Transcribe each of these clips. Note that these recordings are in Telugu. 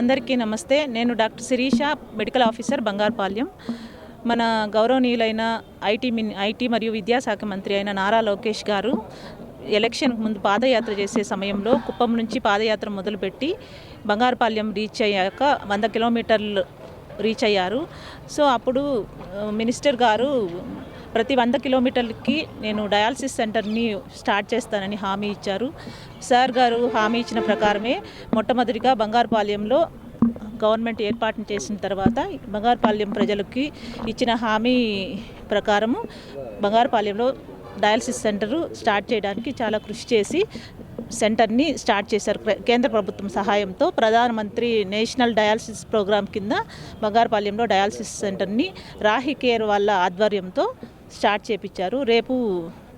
అందరికీ నమస్తే. నేను doctor Sirisha, medical officer, Bangarupalem. మన గౌరవనీయులైన ఐటీ మరియు విద్యాశాఖ మంత్రి అయిన నారా లోకేష్ గారు ఎలక్షన్ ముందు పాదయాత్ర చేసే సమయంలో కుప్పం నుంచి పాదయాత్ర మొదలుపెట్టి బంగారుపాలెం రీచ్ అయ్యాక 100 కిలోమీటర్లు రీచ్ అయ్యారు. సో అప్పుడు మినిస్టర్ గారు ప్రతి 100 కిలోమీటర్లకి నేను డయాలసిస్ సెంటర్ని స్టార్ట్ చేస్తానని హామీ ఇచ్చారు. సార్ గారు హామీ ఇచ్చిన ప్రకారమే మొట్టమొదటిగా బంగారుపాలెంలో గవర్నమెంట్ ఏర్పాటు చేసిన తర్వాత బంగారుపాలెం ప్రజలకి ఇచ్చిన హామీ ప్రకారము బంగారుపాలెంలో డయాలసిస్ సెంటరు స్టార్ట్ చేయడానికి చాలా కృషి చేసి సెంటర్ని స్టార్ట్ చేశారు. కేంద్ర ప్రభుత్వం సహాయంతో ప్రధానమంత్రి నేషనల్ డయాలసిస్ ప్రోగ్రాం కింద బంగారుపాలెంలో డయాలసిస్ సెంటర్ని రాహి కేర్ వాళ్ళ ఆధ్వర్యంతో స్టార్ట్ చేపించారు. రేపు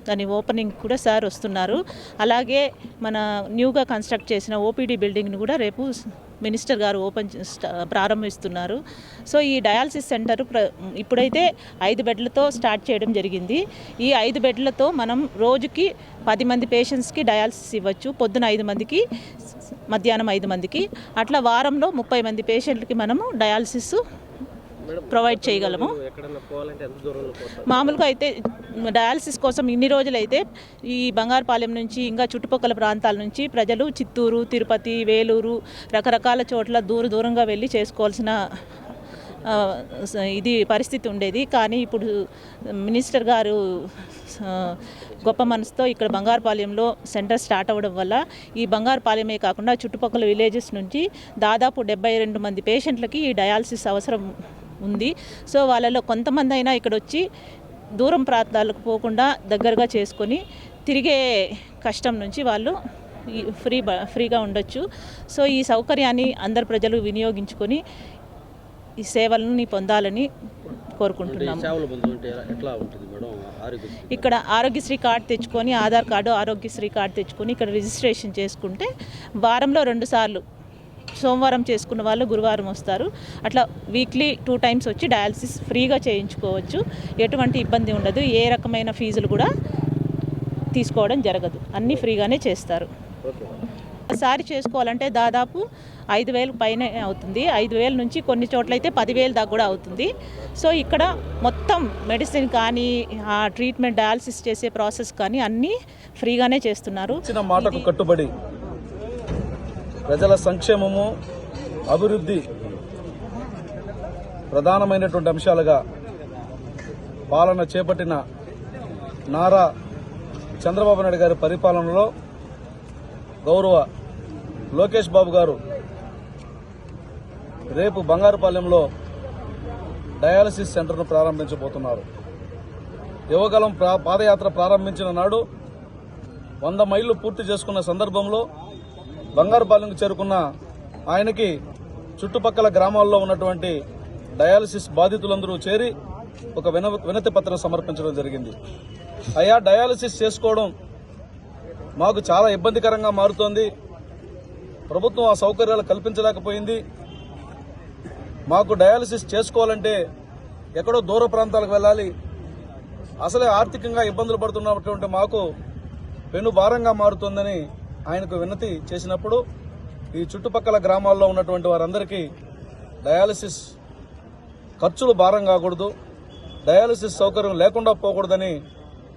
దాని ఓపెనింగ్ కూడా సార్ వస్తున్నారు. అలాగే మన న్యూగా కన్స్ట్రక్ట్ చేసిన ఓపీడీ బిల్డింగ్ని కూడా రేపు మినిస్టర్ గారు ప్రారంభిస్తున్నారు. సో ఈ డయాలసిస్ సెంటర్ ఇప్పుడైతే 5 బెడ్లతో స్టార్ట్ చేయడం జరిగింది. ఈ 5 బెడ్లతో మనం రోజుకి 10 మంది పేషెంట్స్కి డయాలసిస్ ఇవ్వచ్చు. పొద్దున 5 మందికి, మధ్యాహ్నం 5 మందికి, అట్లా వారంలో 30 మంది పేషెంట్లకి మనము డయాలసిస్ ప్రొవైడ్ చేయగలము. మామూలుగా అయితే డయాలసిస్ కోసం ఇన్ని రోజులైతే ఈ బంగారుపాలెం నుంచి ఇంకా చుట్టుపక్కల ప్రాంతాల నుంచి ప్రజలు చిత్తూరు, తిరుపతి, వేలూరు రకరకాల చోట్ల దూరంగా వెళ్ళి చేసుకోవాల్సిన ఇది పరిస్థితి ఉండేది. కానీ ఇప్పుడు మినిస్టర్ గారు గొప్ప మనసుతో ఇక్కడ బంగారుపాలెంలో సెంటర్ స్టార్ట్ అవ్వడం వల్ల ఈ బంగారుపాలెమే కాకుండా చుట్టుపక్కల విలేజెస్ నుంచి దాదాపు 72 మంది పేషెంట్లకి ఈ డయాలసిస్ అవసరం ఉంది. సో వాళ్ళలో కొంతమంది అయినా ఇక్కడ వచ్చి దూరం ప్రాంతాలకు పోకుండా దగ్గరగా చేసుకొని తిరిగే కష్టం నుంచి వాళ్ళు ఫ్రీగా ఉండొచ్చు. సో ఈ సౌకర్యాన్ని అందరు ప్రజలు వినియోగించుకొని ఈ సేవలని పొందాలని కోరుకుంటున్నాము. ఇక్కడ ఆరోగ్యశ్రీ కార్డు తెచ్చుకొని, ఆధార్ కార్డు, ఆరోగ్యశ్రీ కార్డు తెచ్చుకొని ఇక్కడ రిజిస్ట్రేషన్ చేసుకుంటే వారంలో 2 సార్లు, సోమవారం చేసుకున్న వాళ్ళు గురువారం వస్తారు. అట్లా వీక్లీ 2 టైమ్స్ వచ్చి డయాలసిస్ ఫ్రీగా చేయించుకోవచ్చు. ఎటువంటి ఇబ్బంది ఉండదు. ఏ రకమైన ఫీజులు కూడా తీసుకోవడం జరగదు. అన్నీ ఫ్రీగానే చేస్తారు. ఒకసారి చేసుకోవాలంటే దాదాపు 5,000 పైనే అవుతుంది. 5,000 నుంచి కొన్ని చోట్లయితే 10,000 దాకా కూడా అవుతుంది. సో ఇక్కడ మొత్తం మెడిసిన్ కానీ, ఆ ట్రీట్మెంట్, డయాలసిస్ చేసే ప్రాసెస్ కానీ అన్నీ ఫ్రీగానే చేస్తున్నారు. మాటకు కట్టుబడి ప్రజల సంక్షేమము, అభివృద్ధి ప్రధానమైనటువంటి అంశాలుగా పాలన చేపట్టిన నారా చంద్రబాబు నాయుడు గారి పరిపాలనలో గౌరవ లోకేష్ బాబు గారు రేపు బంగారుపాలెంలో డయాలసిస్ సెంటర్ను ప్రారంభించబోతున్నారు. యువగలం పాదయాత్ర ప్రారంభించిన నాడు 100 మైళ్లు పూర్తి చేసుకున్న సందర్భంలో బంగారుపాలెంకు చేరుకున్న ఆయనకి చుట్టుపక్కల గ్రామాల్లో ఉన్నటువంటి డయాలసిస్ బాధితులందరూ చేరి ఒక వినతి పత్రం సమర్పించడం జరిగింది. అయ్యా, డయాలసిస్ చేసుకోవడం మాకు చాలా ఇబ్బందికరంగా మారుతోంది. ప్రభుత్వం ఆ సౌకర్యాలు కల్పించలేకపోయింది. మాకు డయాలసిస్ చేసుకోవాలంటే ఎక్కడో దూర ప్రాంతాలకు వెళ్ళాలి. అసలే ఆర్థికంగా ఇబ్బందులు పడుతున్నటువంటి మాకు పెను భారంగా మారుతోందని ఆయనకు వినతి చేసినప్పుడు ఈ చుట్టుపక్కల గ్రామాల్లో ఉన్నటువంటి వారందరికీ డయాలసిస్ ఖర్చులు భారం కాకూడదు, డయాలసిస్ సౌకర్యం లేకుండా పోకూడదని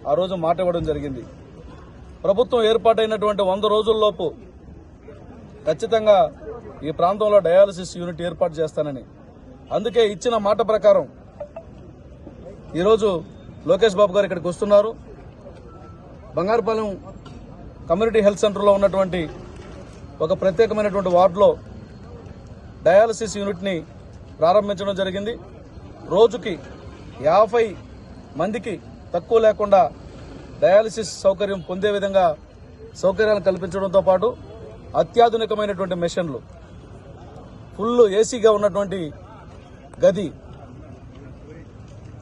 ఆ రోజు మాట ఇవ్వడం జరిగింది. ప్రభుత్వం ఏర్పాటైనటువంటి 100 రోజుల్లోపు ఖచ్చితంగా ఈ ప్రాంతంలో డయాలసిస్ యూనిట్ ఏర్పాటు చేస్తానని, అందుకే ఇచ్చిన మాట ప్రకారం ఈరోజు లోకేష్ బాబు గారు ఇక్కడికి వస్తున్నారు. బంగారుపాలెం కమ్యూనిటీ హెల్త్ సెంటర్లో ఉన్నటువంటి ఒక ప్రత్యేకమైనటువంటి వార్డులో డయాలసిస్ యూనిట్ని ప్రారంభించడం జరిగింది. రోజుకి 50 మందికి తక్కువ లేకుండా డయాలసిస్ సౌకర్యం పొందే విధంగా సౌకర్యాలను కల్పించడంతో పాటు అత్యాధునికమైనటువంటి మెషిన్లు, ఫుల్ ఏసీగా ఉన్నటువంటి గది,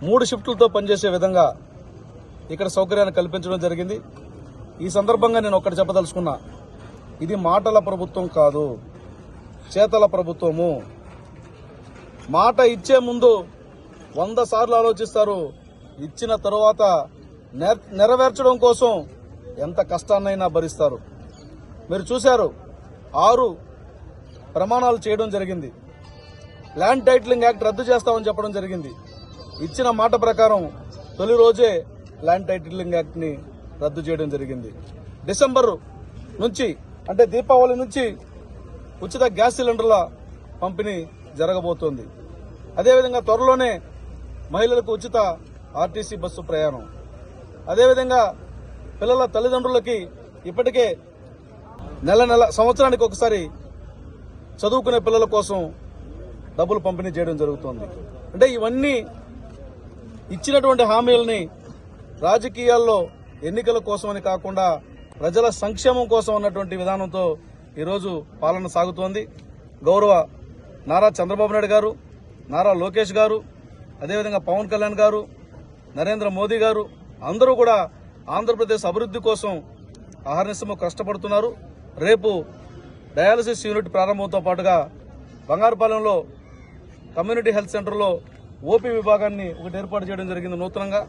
3 షిఫ్టులతో పనిచేసే విధంగా ఇక్కడ సౌకర్యాన్ని కల్పించడం జరిగింది. ఈ సందర్భంగా నేను ఒక్కటి చెప్పదలుచుకున్నా, ఇది మాటల ప్రభుత్వం కాదు, చేతల ప్రభుత్వము. మాట ఇచ్చే ముందు 100 సార్లు ఆలోచిస్తారు. ఇచ్చిన తరువాత నెరవేర్చడం కోసం ఎంత కష్టాన్నైనా భరిస్తారు. మీరు చూశారు, 6 ప్రమాణాలు చేయడం జరిగింది. ల్యాండ్ టైటిలింగ్ యాక్ట్ రద్దు చేస్తామని చెప్పడం జరిగింది. ఇచ్చిన మాట ప్రకారం తొలి రోజే ల్యాండ్ టైటిలింగ్ యాక్ట్ ని రద్దు చేయడం జరిగింది. డిసెంబర్ నుంచి అంటే దీపావళి నుంచి ఉచిత గ్యాస్ సిలిండర్ల పంపిణీ జరగబోతోంది. అదేవిధంగా త్వరలోనే మహిళలకు ఉచిత ఆర్టీసీ బస్సు ప్రయాణం. అదేవిధంగా పిల్లల తల్లిదండ్రులకి ఇప్పటికే సంవత్సరానికి ఒకసారి చదువుకునే పిల్లల కోసం డబ్బులు పంపిణీ చేయడం జరుగుతోంది. అంటే ఇవన్నీ ఇచ్చినటువంటి హామీలని రాజకీయాల్లో ఎన్నికల కోసమని కాకుండా ప్రజల సంక్షేమం కోసం అన్నటువంటి విధానంతో ఈరోజు పాలన సాగుతోంది. గౌరవ నారా చంద్రబాబు నాయుడు గారు, నారా లోకేష్ గారు, అదేవిధంగా పవన్ కళ్యాణ్ గారు, నరేంద్ర మోదీ గారు అందరూ కూడా ఆంధ్రప్రదేశ్ అభివృద్ధి కోసం అహర్నిశము కష్టపడుతున్నారు. రేపు డయాలసిస్ యూనిట్ ప్రారంభంతో పాటుగా బంగారుపాలెంలో కమ్యూనిటీ హెల్త్ సెంటర్లో ఓపీ విభాగాన్ని ఒకటి ఏర్పాటు చేయడం జరిగింది నూతనంగా.